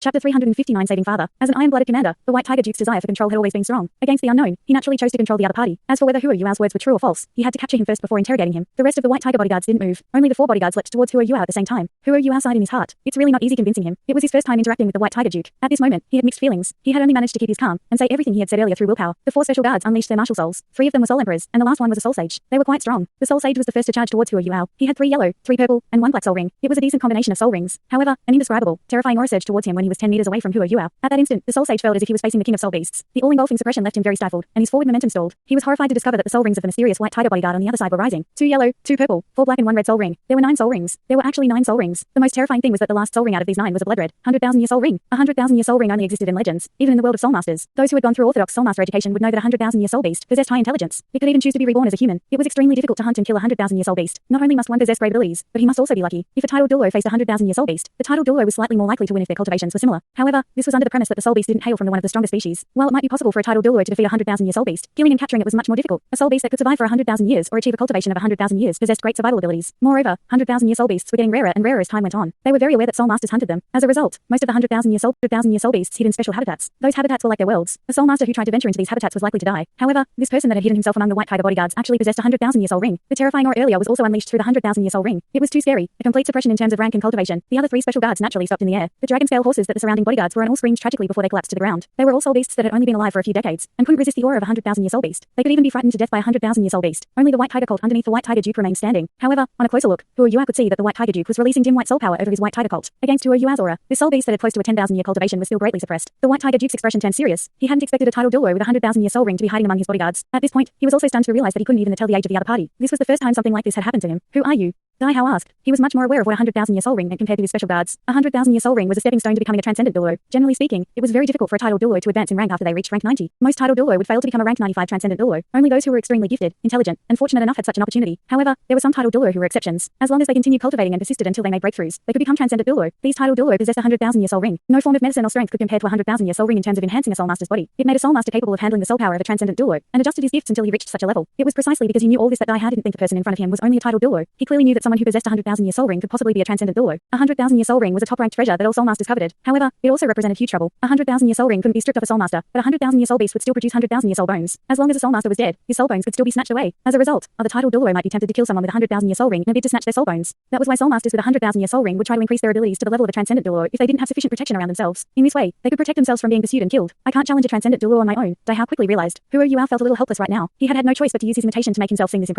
Chapter 359 Saving Father. As an iron-blooded commander, the White Tiger Duke's desire for control had always been strong. Against the unknown, he naturally chose to control the other party. As for whether Hua Yuao's words were true or false, he had to capture him first before interrogating him. The rest of the White Tiger bodyguards didn't move. Only the 4 bodyguards leapt towards Hua Yuao at the same time. Hua Yuao sighed in his heart. It's really not easy convincing him. It was his first time interacting with the White Tiger Duke. At this moment, he had mixed feelings. He had only managed to keep his calm and say everything he had said earlier through willpower. The 4 special guards unleashed their martial souls. 3 of them were soul emperors, and the last one was a soul sage. They were quite strong. The soul sage was the first to charge towards Hua Yuao. He had 3 yellow, 3 purple, and 1 black soul ring. It was a decent combination of soul rings. However, an indescribable, terrifying aura surged towards him when he was 10 meters away from Hua Yuao. At that instant, the soul sage felt as if he was facing the king of soul beasts. The all-engulfing suppression left him very stifled, and his forward momentum stalled. He was horrified to discover that the soul rings of the mysterious White Tiger bodyguard on the other side were rising. 2 yellow, 2 purple, 4 black and 1 red soul ring. There were 9 soul rings. There were actually 9 soul rings. The most terrifying thing was that the last soul ring out of these 9 was a blood red, 100,000-year soul ring. A 100,000-year soul ring only existed in legends, even in the world of soul masters. Those who had gone through orthodox soul master education would know that a 100,000-year soul beast possessed high intelligence. It could even choose to be reborn as a human. It was extremely difficult to hunt and kill a 100,000-year soul beast. Not only must one possess great abilities, but he must also be lucky. If a titled Douluo faced a 100,000-year soul beast, the titled Douluo was slightly more likely to win if their cultivations were similar. However, this was under the premise that the soul beast didn't hail from one of the stronger species. While it might be possible for a titled Douluo to defeat a 100,000-year soul beast, killing and capturing it was much more difficult. A soul beast that could survive for 100,000 years or achieve a cultivation of 100,000 years possessed great survival abilities. Moreover, 100,000-year soul beasts were getting rarer and rarer as time went on. They were very aware that soul masters hunted them. As a result, most of the 100,000-year soul beasts hid in special habitats. Those habitats were like their worlds. A soul master who tried to venture into these habitats was likely to die. However, this person that had hidden himself among the White Tiger bodyguards actually possessed a 100,000-year soul ring. The terrifying aura earlier was also unleashed through the 100,000-year soul ring. It was too scary. A complete suppression in terms of rank and cultivation. The other 3 special guards naturally stopped in the air. The dragon scale horses that the surrounding bodyguards were on all screamed tragically before they collapsed to the ground. They were all soul beasts that had only been alive for a few decades and couldn't resist the aura of a 100,000-year soul beast. They could even be frightened to death by a 100,000-year soul beast. Only the White Tiger cult underneath the White Tiger Duke remained standing. However, on a closer look, Hua Yuao could see that the White Tiger Duke was releasing dim white soul power over his White Tiger cult. Against Hua Yuao's aura, this soul beast that had close to a 10,000-year cultivation was still greatly suppressed. The White Tiger Duke's expression turned serious. He hadn't expected a titled Douluo with a 100,000-year soul ring to be hiding among his bodyguards. At this point, he was also stunned to realize that he couldn't even tell the age of the other party. This was the first time something like this had happened to him. Who are you? Dai Hao asked. He was much more aware of what a 100,000-year soul ring meant compared to his special guards. A 100,000-year soul ring was a stepping stone to becoming a transcendent Douluo. Generally speaking, it was very difficult for a titled Douluo to advance in rank after they reached rank 90. Most titled Douluo would fail to become a rank 95 transcendent Douluo. Only those who were extremely gifted, intelligent, and fortunate enough had such an opportunity. However, there were some titled Douluo who were exceptions. As long as they continued cultivating and persisted until they made breakthroughs, they could become transcendent Douluo. These titled Douluo possessed a 100,000-year soul ring. No form of medicine or strength could compare to a 100,000-year soul ring in terms of enhancing a soul master's body. It made a soul master capable of handling the soul power of a transcendent Douluo, and adjusted his gifts until he reached such a level. It was precisely because he knew all this that Dai Hao didn't think the person in front of him was only a titled Douluo. He clearly knew that someone who possessed a 100,000-year soul ring could possibly be a transcendent Douluo. A 100,000-year soul ring was a top-ranked treasure that all soul masters coveted. However, it also represented huge trouble. A 100,000-year soul ring couldn't be stripped off a soul master, but a 100,000-year soul beast would still produce 100,000-year soul bones. As long as a soul master was dead, his soul bones could still be snatched away. As a result, other titled Douluo might be tempted to kill someone with a 100,000-year soul ring in a bid to snatch their soul bones. That was why soul masters with a 100,000-year soul ring would try to increase their abilities to the level of a transcendent Douluo if they didn't have sufficient protection around themselves. In this way, they could protect themselves from being pursued and killed. I can't challenge a transcendent Douluo on my own. Dai Hao quickly realized. Hua Yuao felt a little helpless right now. He had no choice but to use his imitation to make himself seem this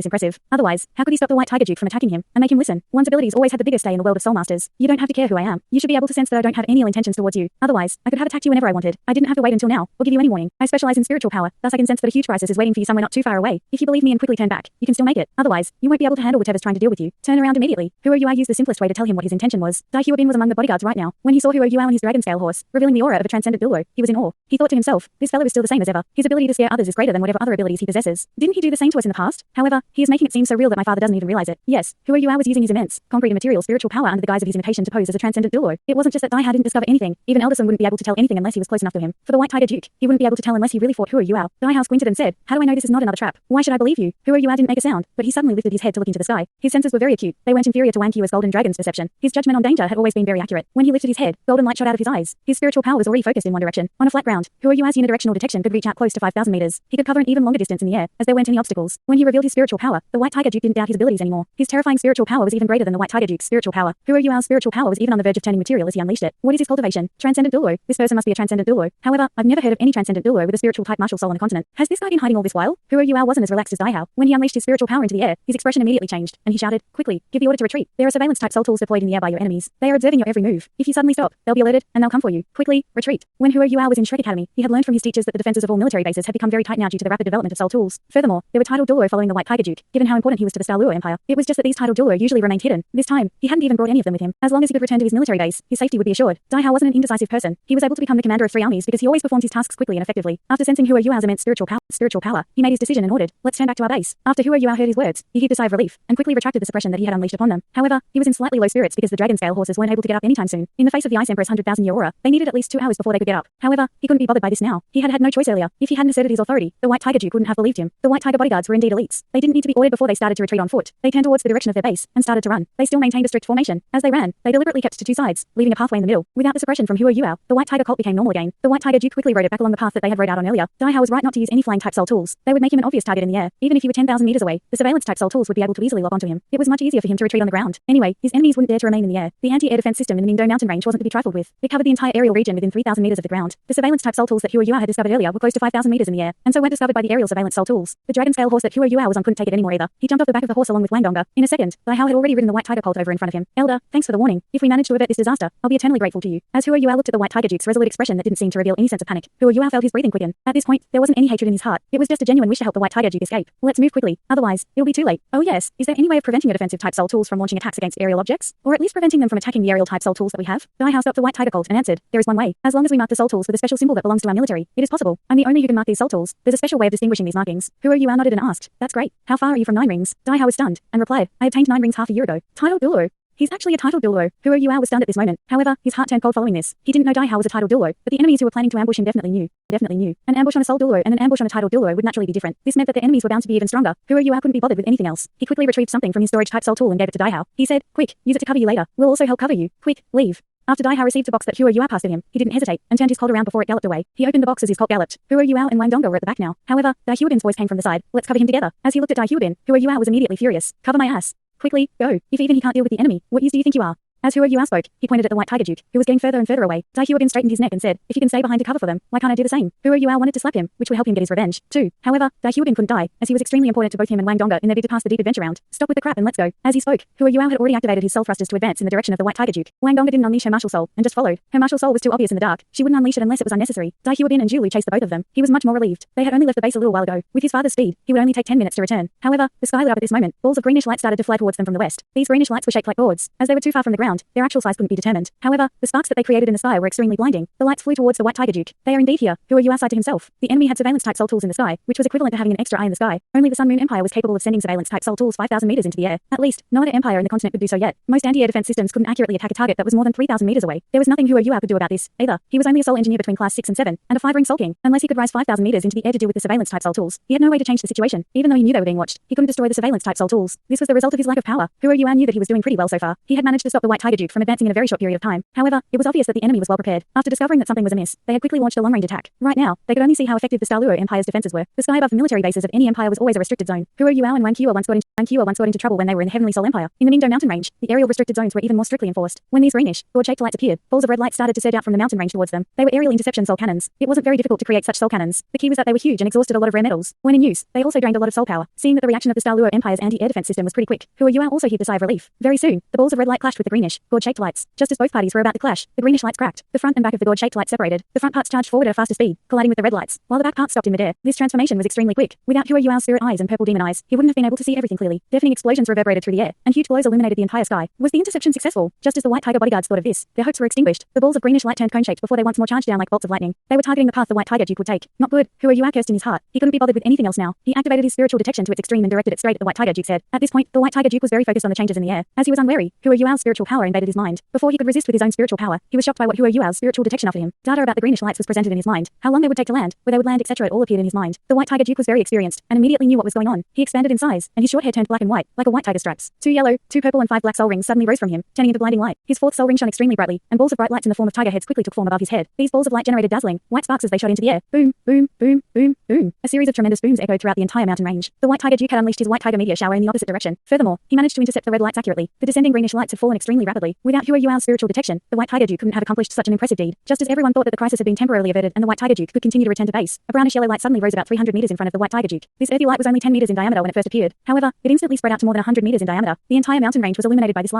impressive. Otherwise, how could he stop the White Tiger Duke from attacking him and make him listen? One's abilities always had the biggest say in the world of soul masters. You don't have to care who I am. You should be able to sense that I don't have any ill intentions towards you. Otherwise, I could have attacked you whenever I wanted. I didn't have to wait until now, or give you any warning. I specialize in spiritual power, thus I can sense that a huge crisis is waiting for you somewhere not too far away. If you believe me and quickly turn back, you can still make it. Otherwise, you won't be able to handle whatever's trying to deal with you. Turn around immediately. Hua Yuao used the simplest way to tell him what his intention was. Dai Huabin was among the bodyguards right now. When he saw Hua Yuao on his dragon scale horse, revealing the aura of a transcendent Douluo, he was in awe. He thought to himself, this fellow is still the same as ever. His ability to scare others is greater than whatever other abilities he possesses. Didn't he do the same to us in the past? However, he is making it seem so real that my father doesn't even realize it. Yes, Hua Yuao was using his immense, concrete and material spiritual power under the guise of his imitation to pose as a transcendent Douluo. It wasn't just that Dai Hao didn't discover anything. Even Elderson wouldn't be able to tell anything unless he was close enough to him. For the White Tiger Duke, he wouldn't be able to tell unless he really fought Hua Yuao. Dai Hao squinted and said, how do I know this is not another trap? Why should I believe you? Hua Yuao didn't make a sound, but he suddenly lifted his head to look into the sky. His senses were very acute. They weren't inferior to Wang Qiu's golden dragon's perception. His judgment on danger had always been very accurate. When he lifted his head, golden light shot out of his eyes. His spiritual power was already focused in one direction. On a flat ground, Hua Yuao's unidirectional detection could reach out close to 5,000 meters. He could cover an even longer distance in the air, as there weren't any obstacles. When he revealed his spiritual power, the White Tiger Duke didn't doubt his abilities anymore. His terrifying spiritual power was even greater than the White Tiger Duke's spiritual power. Hua Yuao's spiritual power was even on the verge of turning material as he unleashed it. What is his cultivation? Transcendent Douluo. This person must be a transcendent Douluo. However, I've never heard of any transcendent Douluo with a spiritual type martial soul on the continent. Has this guy been hiding all this while? Hua Yuao wasn't as relaxed as Dai Hao. When he unleashed his spiritual power into the air, his expression immediately changed, and he shouted, quickly, give the order to retreat. There are surveillance type soul tools deployed in the air by your enemies. They are observing your every move. If you suddenly stop, they'll be alerted, and they'll come for you. Quickly, retreat. When Hua Yuao was in Shrek Academy, he had learned from his teachers that the defenses of all military bases had become very tight now due to the rapid development of soul tools. Furthermore, there were titled Douluo following the White Tiger Duke, given how important he was to the Dalu Empire. It was just that these titled Douluo usually remained hidden. This time, he hadn't even brought any of them with him. As long as he could return to his military base, his safety would be assured. Dai Hao wasn't an indecisive person. He was able to become the commander of 3 armies because he always performed his tasks quickly and effectively. After sensing Hua Yuao's immense spiritual power, he made his decision and ordered, let's turn back to our base. After Hua Yuao heard his words, he heaved a sigh of relief and quickly retracted the suppression that he had unleashed upon them. However, he was in slightly low spirits because the dragon scale horses weren't able to get up anytime soon. In the face of the Ice Emperor's 100,000-year aura, they needed at least 2 hours before they could get up. However, he couldn't be bothered by this now. He had no choice earlier. If he hadn't asserted his authority, the White Tiger Duke wouldn't have believed him. The White Tiger bodyguards were indeed elites. They didn't need to be ordered before they started to retreat on foot. They turned towards towards the direction of their base, and started to run. They still maintained a strict formation. As they ran, they deliberately kept to two sides, leaving a pathway in the middle. Without the suppression from Hua Yuao, the White Tiger cult became normal again. The White Tiger Duke quickly rode it back along the path that they had rode out on earlier. Daihao was right not to use any flying type soul tools. They would make him an obvious target in the air. Even if he were 10,000 meters away, the surveillance type soul tools would be able to easily lock onto him. It was much easier for him to retreat on the ground. Anyway, his enemies wouldn't dare to remain in the air. The anti-air defense system in the Ningdo mountain range wasn't to be trifled with. It covered the entire aerial region within 3,000 meters of the ground. The surveillance type soul tools that Hua Yuao had discovered earlier were close to 5,000 meters in the air, and so weren't discovered by the aerial surveillance soul tools. The dragon scale horse that Hua Yuao was on couldn't take it anymore either. He jumped off the back of the horse along with Wang Donga. In a second, Daihao had already ridden the White Tiger colt over in front of him. Elder, thanks for the warning. If we manage to avert this disaster, I'll be eternally grateful to you. As Hua Yuao looked at the White Tiger Duke's resolute expression that didn't seem to reveal any sense of panic, Hua Yuao felt his breathing quicken. At this point, there wasn't any hatred in his heart. It was just a genuine wish to help the White Tiger Duke escape. Let's move quickly, otherwise, it'll be too late. Oh yes, is there any way of preventing your defensive type soul tools from launching attacks against aerial objects? Or at least preventing them from attacking the aerial type soul tools that we have? Daihao stopped the White Tiger colt and answered, there is one way. As long as we mark the soul tools with a special symbol that belongs to our military, it is possible. I'm the only who can mark these soul tools. There's a special way of distinguishing these markings. Hua Yuao nodded and asked, that's great. How far are you from 9 rings? Daihao was stunned, and replied, I obtained 9 rings half a year ago. Titled Douluo. He's actually a titled Douluo. Hua Yuao was stunned at this moment. However, his heart turned cold following this. He didn't know Daihao was a titled Douluo, but the enemies who were planning to ambush him definitely knew. An ambush on a soul Douluo and an ambush on a titled Douluo would naturally be different. This meant that the enemies were bound to be even stronger. Hua Yuao couldn't be bothered with anything else. He quickly retrieved something from his storage type soul tool and gave it to Daihao. He said, quick, use it to cover you later. We'll also help cover you. Quick, leave. After Daihao received the box that Hua Yuao passed to him, he didn't hesitate and turned his colt around before it galloped away. He opened the box as his colt galloped. Hua Yuao and Wang Donga were at the back now. However, Dai Huabin's voice came from the side. Let's cover him together. As he looked at Dai Huabin, Hua Yuao was immediately furious. Cover my ass. Quickly, go. If even he can't deal with the enemy, what use do you think you are? As Hua Yuao spoke, he pointed at the White Tiger Duke, who was getting further and further away. Dai Huabin straightened his neck and said, if you can stay behind to cover for them, why can't I do the same? Hua Yuao wanted to slap him, which would help him get his revenge, too. However, Dai Huabin couldn't die, as he was extremely important to both him and Wang Donga in their bid to pass the deep adventure round. Stop with the crap and let's go. As he spoke, Hua Yuao had already activated his soul thrusters to advance in the direction of the White Tiger Duke. Wang Donga didn't unleash her martial soul, and just followed. Her martial soul was too obvious in the dark. She wouldn't unleash it unless it was unnecessary. Dai Huabin and Dalu chased the both of them. He was much more relieved. They had only left the base a little while ago. With his father's speed, he would only take 10 minutes to return. However, the sky lit up at this moment. Balls of greenish light started to fly towards them from the west. These greenish lights were shaped like gourds. As they were too far from the ground, their actual size couldn't be determined. However, the sparks that they created in the sky were extremely blinding. The lights flew towards the White Tiger Duke. They are indeed here. Hua Yuao sighed to himself. The enemy had surveillance type soul tools in the sky, which was equivalent to having an extra eye in the sky. Only the Sun Moon Empire was capable of sending surveillance type soul tools 5,000 meters into the air. At least, no other empire in the continent could do so yet. Most anti-air defense systems couldn't accurately attack a target that was more than 3,000 meters away. There was nothing Hua Yuao could do about this, either. He was only a soul engineer between class 6 and 7, and a 5-ring soul king. Unless he could rise 5,000 meters into the air to deal with the surveillance type soul tools, he had no way to change the situation. Even though he knew they were being watched, he couldn't destroy the surveillance type soul tools. This was the result of his lack of power. Hua Yuao knew that he was doing pretty well so far. He had managed to stop the White Tiger Duke from advancing in a very short period of time. However, it was obvious that the enemy was well prepared. After discovering that something was amiss, they had quickly launched a long-range attack. Right now, they could only see how effective the Dalu Empire's defenses were. The sky above the military bases of any empire was always a restricted zone. Hua Yuao and Wang Qiu once got into trouble when they were in the Heavenly Soul Empire. In the Ningdo mountain range, the aerial restricted zones were even more strictly enforced. When these greenish, gourd-shaped lights appeared, balls of red light started to surge out from the mountain range towards them. They were aerial interception soul cannons. It wasn't very difficult to create such soul cannons. The key was that they were huge and exhausted a lot of rare metals. When in use, they also drained a lot of soul power. Seeing that the reaction of the Dalu Empire's anti-air defense system was pretty quick, Hua Yuao also heaved a sigh of relief. Very soon, the balls of red light clashed with the greenish, gourd-shaped lights. Just as both parties were about to clash, the greenish lights cracked. The front and back of the gourd-shaped light separated. The front parts charged forward at a faster speed, colliding with the red lights, while the back parts stopped in midair. This transformation was extremely quick. Without Hua Yuao's spirit eyes and purple demon eyes, he wouldn't have been able to see everything clearly. Deafening explosions reverberated through the air, and huge glows illuminated the entire sky. Was the interception successful? Just as the White Tiger bodyguards thought of this, their hopes were extinguished. The balls of greenish light turned cone-shaped before they once more charged down like bolts of lightning. They were targeting the path the White Tiger Duke would take. Not good. Hua Yuao cursed in his heart. He couldn't be bothered with anything else now. He activated his spiritual detection to its extreme and directed it straight at the White Tiger Duke's head. At this point, the White Tiger Duke was very focused on the changes in the air. As he was unwary, Hua Yuao's spiritual power invaded his mind. Before he could resist with his own spiritual power, he was shocked by what Hua Yuao's spiritual detection offered him. Data about the greenish lights was presented in his mind. How long they would take to land, where they would land, etc. It all appeared in his mind. The White Tiger Duke was very experienced, and immediately knew what was going on. He expanded in size, and his short hair turned black and white, like a white tiger stripes. 2 yellow, 2 purple and 5 black soul rings suddenly rose from him, turning into blinding light. His 4th soul ring shone extremely brightly, and balls of bright lights in the form of tiger heads quickly took form above his head. These balls of light generated dazzling, white sparks as they shot into the air. Boom, boom, boom, boom, boom. A series of tremendous booms echoed throughout the entire mountain range. The White Tiger Duke had unleashed his White Tiger meteor shower in the opposite direction. Furthermore, he managed to intercept the red lights accurately. The descending greenish lights had fallen extremely rapidly. Without Hua Yuao's spiritual detection, the White Tiger Duke couldn't have accomplished such an impressive deed. Just as everyone thought that the crisis had been temporarily averted and the White Tiger Duke could continue to return to base, a brownish yellow light suddenly rose about 300 meters in front of the White Tiger Duke. This earthy light was only 10 meters in diameter when it first appeared. However, it instantly spread out to more than 100 meters in diameter. The entire mountain range was illuminated by this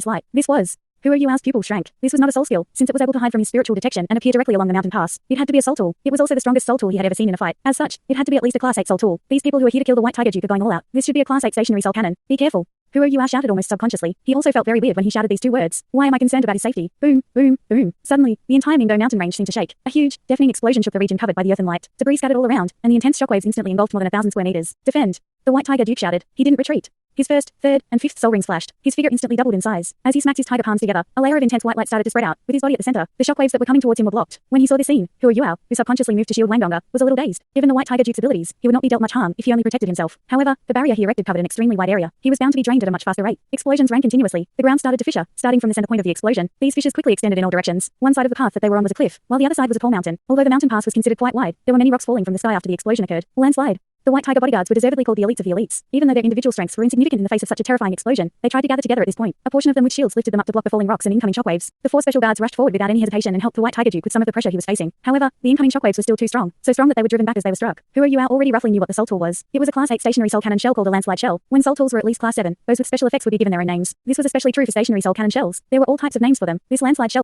light. This was Hua Yuao's pupil shrank. This was not a soul skill, since it was able to hide from his spiritual detection and appear directly along the mountain pass. It had to be a soul tool. It was also the strongest soul tool he had ever seen in a fight. As such, it had to be at least a class 8 soul tool. These people who are here to kill the White Tiger Duke are going all out. This should be a class 8 stationary soul cannon. Be careful. Hua Yuao shouted almost subconsciously. He also felt very weird when he shouted these 2 words. Why am I concerned about his safety? Boom, boom, boom. Suddenly, the entire Ningdo mountain range seemed to shake. A huge, deafening explosion shook the region covered by the earthen light. Debris scattered all around, and the intense shockwaves instantly engulfed more than 1,000 square meters. Defend. The White Tiger Duke shouted. He didn't retreat. His first, third, and fifth soul rings flashed. His figure instantly doubled in size. As he smacked his tiger palms together, a layer of intense white light started to spread out, with his body at the center. The shockwaves that were coming towards him were blocked. When he saw this scene, Hua Yuao, who subconsciously moved to shield Wang Donga, was a little dazed. Given the White Tiger Duke's abilities, he would not be dealt much harm if he only protected himself. However, the barrier he erected covered an extremely wide area. He was bound to be drained at a much faster rate. Explosions rang continuously. The ground started to fissure, starting from the center point of the explosion. These fissures quickly extended in all directions. One side of the path that they were on was a cliff, while the other side was a tall mountain. Although the mountain pass was considered quite wide, there were many rocks falling from the sky after the explosion occurred. Landslide. The White Tiger bodyguards were deservedly called the elites of the elites. Even though their individual strengths were insignificant in the face of such a terrifying explosion, they tried to gather together at this point. A portion of them with shields lifted them up to block the falling rocks and incoming shockwaves. The 4 special guards rushed forward without any hesitation and helped the White Tiger Duke with some of the pressure he was facing. However, the incoming shockwaves were still too strong, so strong that they were driven back as they were struck. Hua Yuao already roughly knew what the soul tool was. It was a class 8 stationary soul cannon shell called a landslide shell. When soul tools were at least class 7, those with special effects would be given their own names. This was especially true for stationary soul cannon shells. There were all types of names for them. This landslide shell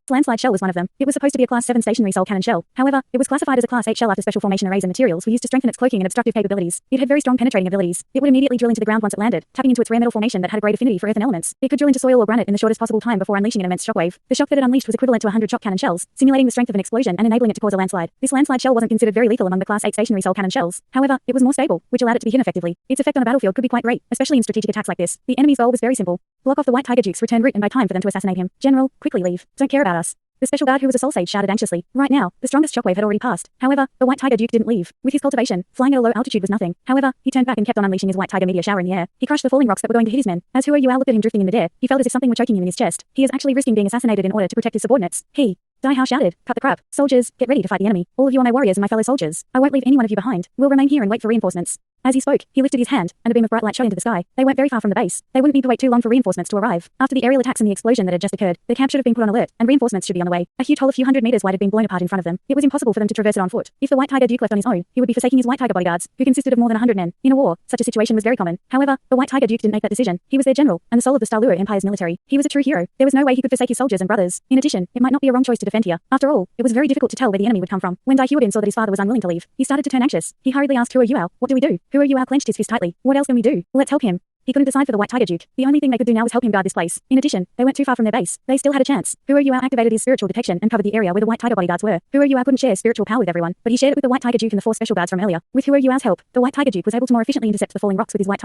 was one of them. It was supposed to be a class 7 stationary soul cannon shell. However, it was classified as a class 8 shell after special formation arrays and materials were used to strengthen its cloaking and obstructive capabilities. It had very strong penetrating abilities. It would immediately drill into the ground once it landed, tapping into its rare metal formation that had a great affinity for earthen elements. It could drill into soil or granite in the shortest possible time before unleashing an immense shockwave. The shock that it unleashed was equivalent to 100 shock cannon shells, simulating the strength of an explosion and enabling it to cause a landslide. This landslide shell wasn't considered very lethal among the class 8 stationary soul cannon shells. However, it was more stable, which allowed it to be hit effectively. Its effect on a battlefield could be quite great, especially in strategic attacks like this. The enemy's goal was very simple: block off the White Tiger Duke's return route and buy time for them to assassinate him. General, quickly leave. Don't care about us. The special guard, who was a soul sage, shouted anxiously. Right now, the strongest shockwave had already passed. However, the White Tiger Duke didn't leave. With his cultivation, flying at a low altitude was nothing. However, he turned back and kept on unleashing his White Tiger meteor shower in the air. He crushed the falling rocks that were going to hit his men. As Hua Yuao looked at him drifting in midair, he felt as if something were choking him in his chest. He is actually risking being assassinated in order to protect his subordinates. Dai Hao shouted, "Cut the crap. Soldiers, get ready to fight the enemy. All of you are my warriors and my fellow soldiers. I won't leave any one of you behind. We'll remain here and wait for reinforcements." As he spoke, he lifted his hand, and a beam of bright light shot into the sky. They weren't very far from the base. They wouldn't need to wait too long for reinforcements to arrive. After the aerial attacks and the explosion that had just occurred, the camp should have been put on alert, and reinforcements should be on the way. A huge hole a few hundred meters wide had been blown apart in front of them. It was impossible for them to traverse it on foot. If the White Tiger Duke left on his own, he would be forsaking his White Tiger bodyguards, who consisted of more than 100 men. In a war, such a situation was very common. However, the White Tiger Duke didn't make that decision. He was their general, and the soul of the Douluo Empire's military. He was a true hero. There was no way he could forsake his soldiers and brothers. In addition, it might not be a wrong choice to defend here. After all, it was very difficult to tell where the enemy would come from. When Dai Huabin saw that his father was unwilling to leave, he started to turn anxious. He hurriedly asked Hua Yuao, "What do we do?" Hua Yuao clenched his fist tightly. "What else can we do? Let's help him." He couldn't decide for the White Tiger Duke. The only thing they could do now was help him guard this place. In addition, they weren't too far from their base. They still had a chance. Hua Yuao activated his spiritual detection and covered the area where the White Tiger bodyguards were. Hua Yuao couldn't share spiritual power with everyone, but he shared it with the White Tiger Duke and the 4 special guards from earlier. With Hua Yuao's help, the White Tiger Duke was able to more efficiently intercept the falling rocks with his White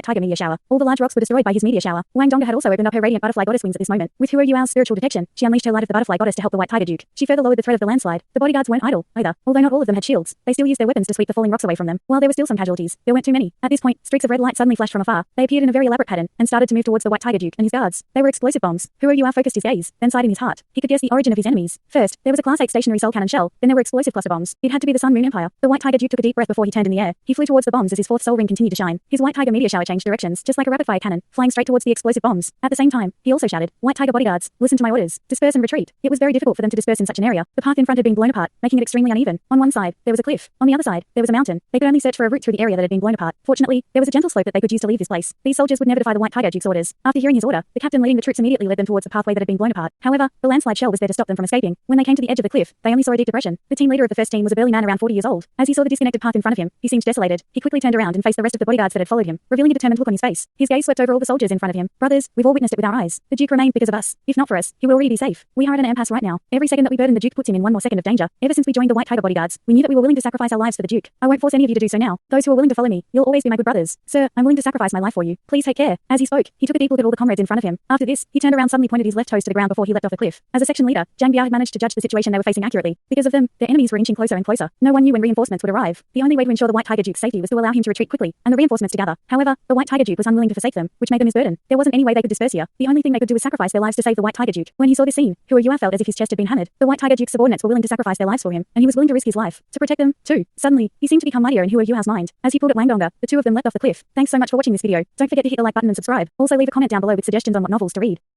Tiger meteor shower. All the large rocks were destroyed by his meteor shower. Wang Donga had also opened up her radiant butterfly goddess wings at this moment. With Hua Yuao's spiritual detection, she unleashed her light of the butterfly goddess to help the White Tiger Duke. She further lowered the threat of the landslide. The bodyguards weren't idle either. Although not all of them had shields, they still used their weapons to sweep the falling rocks away from them. While there were still some casualties, there weren't too many. At this point, streaks of red light suddenly flashed from afar. They appeared in a very elaborate pattern and started to move towards the White Tiger Duke and his guards. They were explosive bombs. Hua Yuao focused his gaze, then sighed in his heart. He could guess the origin of his enemies. First, there was a class 8 stationary soul cannon shell, then there were explosive cluster bombs. It had to be the Sun Moon Empire. The White Tiger Duke took a deep breath before he turned in the air. He flew towards the bombs as his 4th soul ring continued to shine. His White Tiger meteor shower changed directions, just like a rapid-fire cannon, flying straight towards the explosive bombs. At the same time, he also shouted, "White Tiger bodyguards, listen to my orders. Disperse and retreat." It was very difficult for them to disperse in such an area. The path in front had been blown apart, making it extremely uneven. On one side, there was a cliff. On the other side, there was a mountain. They could only search for a route through the area that had been blown apart. Fortunately, there was a gentle slope that they could use to leave this place. These soldiers would never defy the White Tiger Duke's orders. After hearing his order, the captain leading the troops immediately led them towards the pathway that had been blown apart. However, the landslide shell was there to stop them from escaping. When they came to the edge of the cliff, they only saw a deep depression. The team leader of the first team was a burly man around 40 years old. As he saw the disconnected path in front of him, he seemed desolated. He quickly turned around and faced the rest of the bodyguards that had followed him, revealing a determined look on his face. His gaze swept over all the soldiers in front of him. "Brothers, we've all witnessed it with our eyes. The Duke remained because of us. If not for us, he would already be safe. We are at an impasse right now. Every second that we burden the Duke puts him in one more second of danger. Ever since we joined the White Tiger bodyguards, we knew that we were willing to sacrifice our lives for the Duke. I won't force any of you to do so now. Those who are willing to follow me, you'll always be my good brothers. Sir, I'm willing to sacrifice my life for you. Please take care." As he spoke, he took a deep look at all the comrades in front of him. After this, he turned around, suddenly pointed his left toes to the ground before he leapt off the cliff. As a section leader, Zhang Bia had managed to judge the situation they were facing accurately. Because of them, their enemies were inching closer and closer. No one knew when reinforcements would arrive. The only way to ensure the White Tiger Duke's safety was to allow him to retreat quickly, and the reinforcements to gather. However, the White Tiger Duke was unwilling to forsake them, which made them his burden. There wasn't any way they could disperse here. The only thing they could do was sacrifice their lives to save the White Tiger Duke. When he saw this scene, Hua Yuao felt as if his chest had been hammered. The White Tiger Duke's subordinates were willing to sacrifice their lives for him, and he was willing to risk his life to protect them, too. Suddenly, he seemed to become mightier in Hua Yuao's mind. As he pulled at Wang Donga, the two of them leapt off the cliff. Thanks so much for watching this video. Don't forget to hit the like button and subscribe. Also leave a comment down below with suggestions on what novels to read.